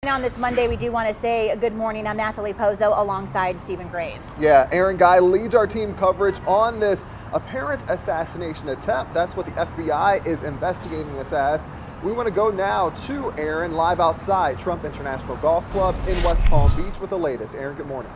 On this Monday, we do want to say good morning. I'm Natalie Pozo alongside Stephen Graves. Yeah, Aaron Guy leads our team coverage on this apparent assassination attempt. That's what the FBI is investigating this as. We want to go now to Aaron live outside Trump International Golf Club in West Palm Beach with the latest. Aaron, good morning.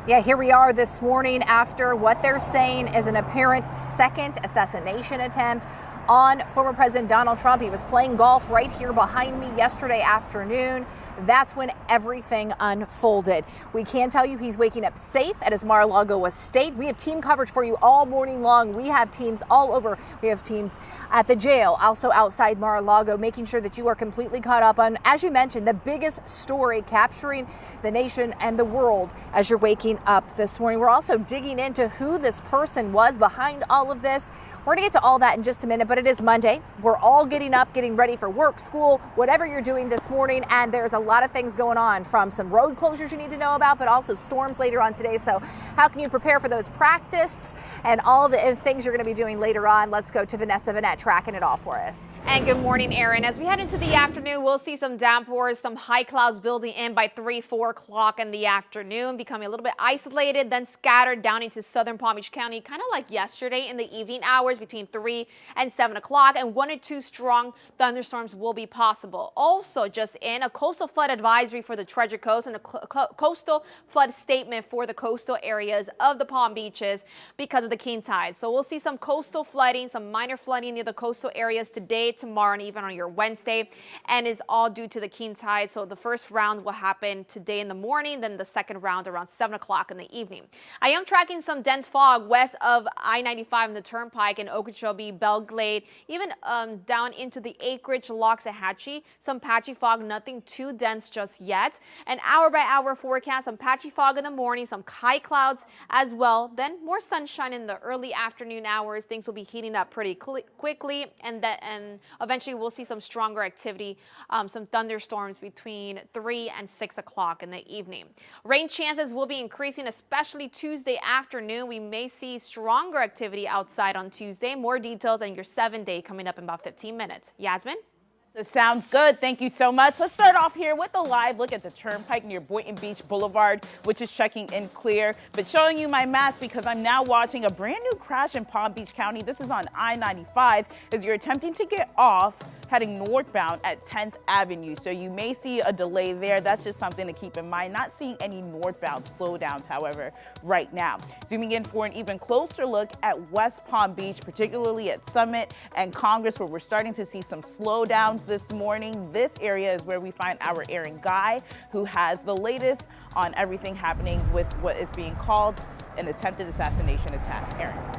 Yeah, here we are this morning after what they're saying is an apparent second assassination attempt on former President Donald Trump. He was playing golf right here behind me yesterday afternoon. That's when everything unfolded. We can tell you he's waking up safe at his Mar-a-Lago estate. We have team coverage for you all morning long. We have teams all over. We have teams at the jail, also outside Mar-a-Lago, making sure that you are completely caught up on, as you mentioned, the biggest story capturing the nation and the world as you're waking up this morning. We're also digging into who this person was behind all of this. We're going to get to all that in just a minute, but it is Monday. We're all getting up, getting ready for work, school, whatever you're doing this morning, and there's a lot of things going on, from some road closures you need to know about, but also storms later on today. So how can you prepare for those practices and all the things you're going to be doing later on? Let's go to Vanessa Vanette tracking it all for us. And good morning, Aaron. As we head into the afternoon, we'll see some downpours, some high clouds building in by 3-4 o'clock in the afternoon, becoming a little bit isolated, then scattered down into southern Palm Beach County, kind of like yesterday in the evening hours between 3 and 7 o'clock, and 1 or 2 strong thunderstorms will be possible. Also, just in, a coastal flood advisory for the Treasure Coast and a coastal flood statement for the coastal areas of the Palm Beaches because of the king tide. So we'll see some coastal flooding, some minor flooding near the coastal areas today, tomorrow, and even on your Wednesday, and is all due to the king tide. So the first round will happen today in the morning, then the second round around 7 o'clock in the evening. I am tracking some dense fog west of I-95 and the Turnpike in Okeechobee, Belle Glade, even down into the Acreage, Loxahatchee. Some patchy fog, nothing too dense just yet. An hour by hour forecast, some patchy fog in the morning, some high clouds as well. Then more sunshine in the early afternoon hours. Things will be heating up pretty quickly, and eventually we'll see some stronger activity, some thunderstorms between 3 and 6 o'clock in the evening. Rain chances will be increasing, especially Tuesday afternoon. We may see stronger activity outside on Tuesday. More details on your 7-day coming up in about 15 minutes. Yasmin? That sounds good. Thank you so much. Let's start off here with a live look at the Turnpike near Boynton Beach Boulevard, which is checking in clear, but showing you my mask because I'm now watching a brand new crash in Palm Beach County. This is on I-95 as you're attempting to get off heading northbound at 10th Avenue. So you may see a delay there. That's just something to keep in mind. Not seeing any northbound slowdowns, however, right now. Zooming in for an even closer look at West Palm Beach, particularly at Summit and Congress, where we're starting to see some slowdowns this morning. This area is where we find our Aaron Guy, who has the latest on everything happening with what is being called an attempted assassination attack. Aaron.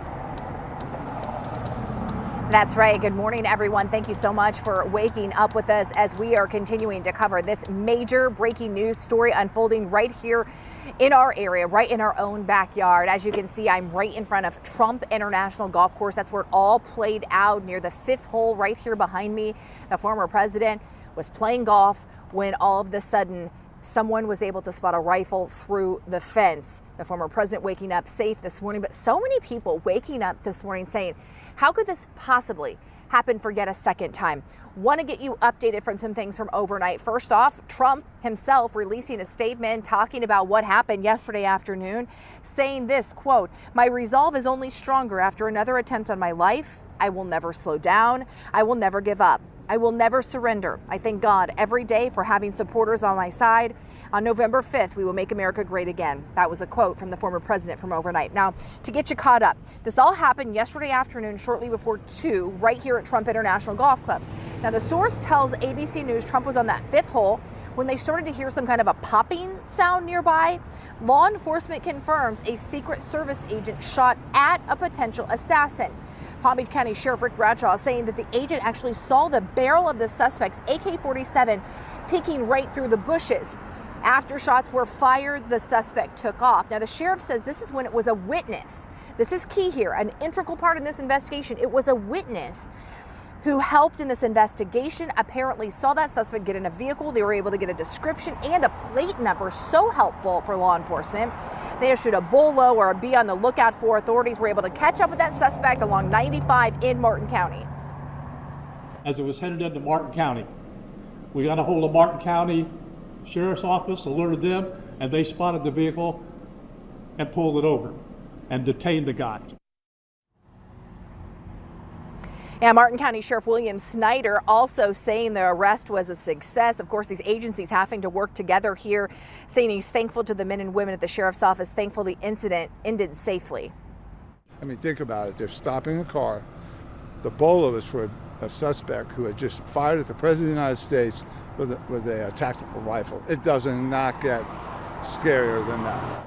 That's right. Good morning, everyone. Thank you so much for waking up with us as we are continuing to cover this major breaking news story unfolding right here in our area, right in our own backyard. As you can see, I'm right in front of Trump International Golf Course. That's where it all played out, near the 5th hole right here behind me. The former president was playing golf when all of a sudden someone was able to spot a rifle through the fence. The former president waking up safe this morning, but so many people waking up this morning saying, how could this possibly happen for yet a second time? Want to get you updated from some things from overnight. First off, Trump himself releasing a statement talking about what happened yesterday afternoon, saying this, quote, "My resolve is only stronger after another attempt on my life. I will never slow down. I will never give up. I will never surrender. I thank God every day for having supporters on my side. On November 5th, we will make America great again." That was a quote from the former president from overnight. Now, to get you caught up, this all happened yesterday afternoon, shortly before 2, right here at Trump International Golf Club. Now, the source tells ABC News Trump was on that 5th hole when they started to hear some kind of a popping sound nearby. Law enforcement confirms a Secret Service agent shot at a potential assassin. Palm Beach County Sheriff Rick Bradshaw saying that the agent actually saw the barrel of the suspect's AK-47 peeking right through the bushes. After shots were fired, the suspect took off. Now, the sheriff says this is when it was a witness. This is key here, an integral part in this investigation. It was a witness who helped in this investigation, apparently saw that suspect get in a vehicle. They were able to get a description and a plate number, so helpful for law enforcement. They issued a BOLO, or a be on the lookout for. Authorities were able to catch up with that suspect along 95 in Martin County. As it was headed into Martin County, We got a hold of Martin County Sheriff's Office, alerted them, and they spotted the vehicle and pulled it over and detained the guy. Yeah, Martin County Sheriff William Snyder also saying the arrest was a success. Of course, these agencies having to work together here, saying he's thankful to the men and women at the sheriff's office, thankful the incident ended safely. I mean, think about it. They're stopping a car. The bolo is for a suspect who had just fired at the President of the United States with a tactical rifle. It does not get scarier than that.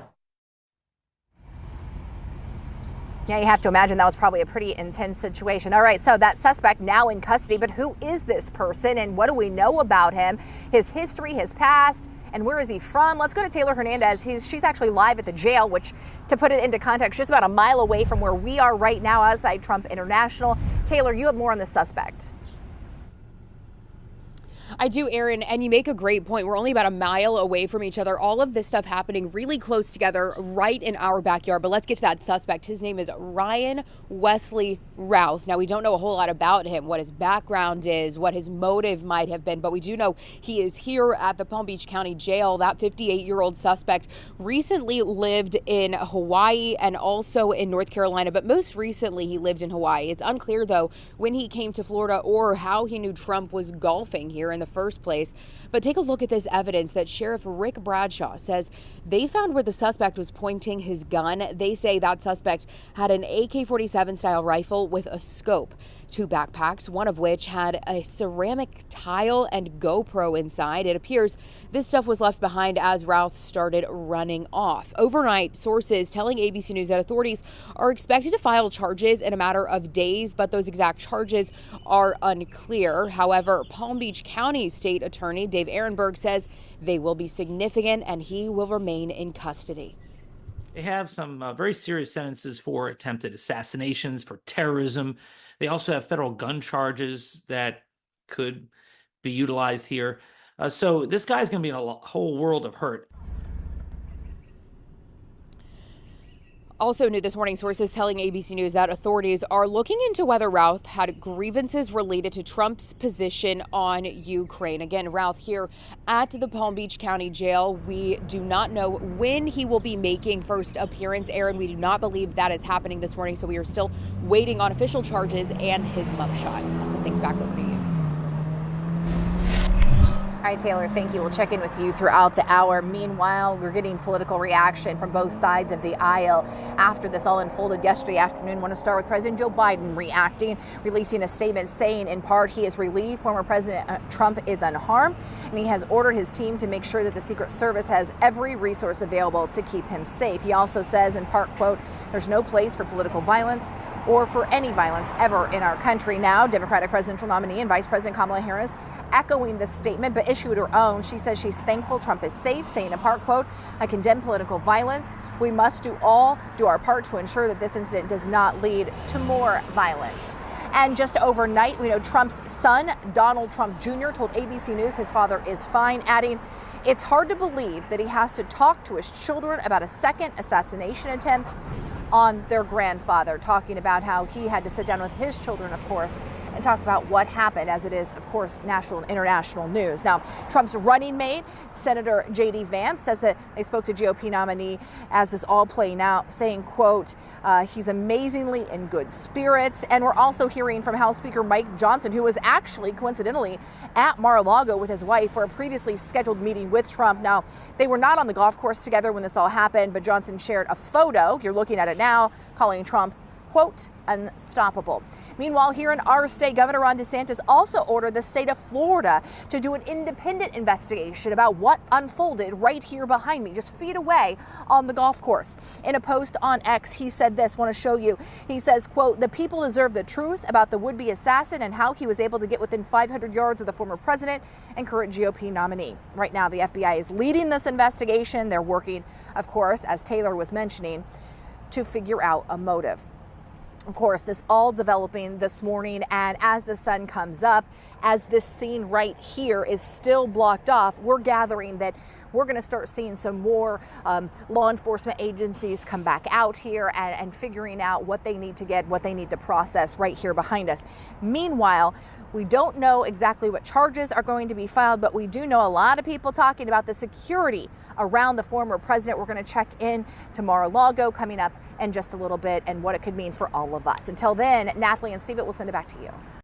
Yeah, you have to imagine that was probably a pretty intense situation. All right, so that suspect now in custody, but who is this person and what do we know about him? His history, his past, and where is he from? Let's go to Taylor Hernandez. She's actually live at the jail, which, to put it into context, just about a mile away from where we are right now outside Trump International. Taylor, you have more on the suspect. I do, Erin, and you make a great point. We're only about a mile away from each other. All of this stuff happening really close together right in our backyard. But let's get to that suspect. His name is Ryan Wesley Routh. Now, we don't know a whole lot about him, what his background is, what his motive might have been, but we do know he is here at the Palm Beach County Jail. That 58-year-old suspect recently lived in Hawaii and also in North Carolina, but most recently he lived in Hawaii. It's unclear, though, when he came to Florida or how he knew Trump was golfing here in the first place. But take a look at this evidence that Sheriff Rick Bradshaw says they found where the suspect was pointing his gun. They say that suspect had an AK-47 style rifle with a scope, 2 backpacks, one of which had a ceramic tile and GoPro inside. It appears this stuff was left behind as Routh started running off. Overnight, sources telling ABC News that authorities are expected to file charges in a matter of days, but those exact charges are unclear. However, Palm Beach County State Attorney Dave Ehrenberg says they will be significant and he will remain in custody. They have some very serious sentences for attempted assassinations, for terrorism. They also have federal gun charges that could be utilized here. So this guy's going to be in a whole world of hurt. Also new this morning, sources telling ABC News that authorities are looking into whether Routh had grievances related to Trump's position on Ukraine. Again, Routh here at the Palm Beach County Jail. We do not know when he will be making first appearance, Aaron. We do not believe that is happening this morning, so we are still waiting on official charges and his mugshot. I'll send things back over to you. All right, Taylor, thank you. We'll check in with you throughout the hour. Meanwhile, we're getting political reaction from both sides of the aisle after this all unfolded yesterday afternoon. I want to start with President Joe Biden reacting, releasing a statement saying in part he is relieved former President Trump is unharmed, and he has ordered his team to make sure that the Secret Service has every resource available to keep him safe. He also says in part, quote, there's no place for political violence or for any violence ever in our country. Now, Democratic presidential nominee and Vice President Kamala Harris echoing this statement, but issued her own. She says she's thankful Trump is safe, saying in part, quote, I condemn political violence. We must do our part to ensure that this incident does not lead to more violence. And just overnight, we know Trump's son, Donald Trump Jr., told ABC News his father is fine, adding, it's hard to believe that he has to talk to his children about a second assassination attempt on their grandfather, talking about how he had to sit down with his children, of course, and talk about what happened, as it is, of course, national and international news. Now, Trump's running mate, Senator J.D. Vance, says that they spoke to GOP nominee as this all playing out, saying, quote, he's amazingly in good spirits. And we're also hearing from House Speaker Mike Johnson, who was actually, coincidentally, at Mar-a-Lago with his wife for a previously scheduled meeting with Trump. Now, they were not on the golf course together when this all happened, but Johnson shared a photo, you're looking at it now, calling Trump, quote, unstoppable. Meanwhile, here in our state, Governor Ron DeSantis also ordered the state of Florida to do an independent investigation about what unfolded right here behind me, just feet away on the golf course. In a post on X, he said this, want to show you. He says, quote, the people deserve the truth about the would-be assassin and how he was able to get within 500 yards of the former president and current GOP nominee. Right now, the FBI is leading this investigation. They're working, of course, as Taylor was mentioning, to figure out a motive. Of course, this all developing this morning, and as the sun comes up, as this scene right here is still blocked off, we're gathering that we're going to start seeing some more law enforcement agencies come back out here and figuring out what they need to get, what they need to process right here behind us. Meanwhile, We don't know exactly what charges are going to be filed, but we do know a lot of people talking about the security around the former president. We're going to check in to Mar-a-Lago coming up in just a little bit and what it could mean for all of us. Until then, Nathalie and Steve, we'll send it back to you.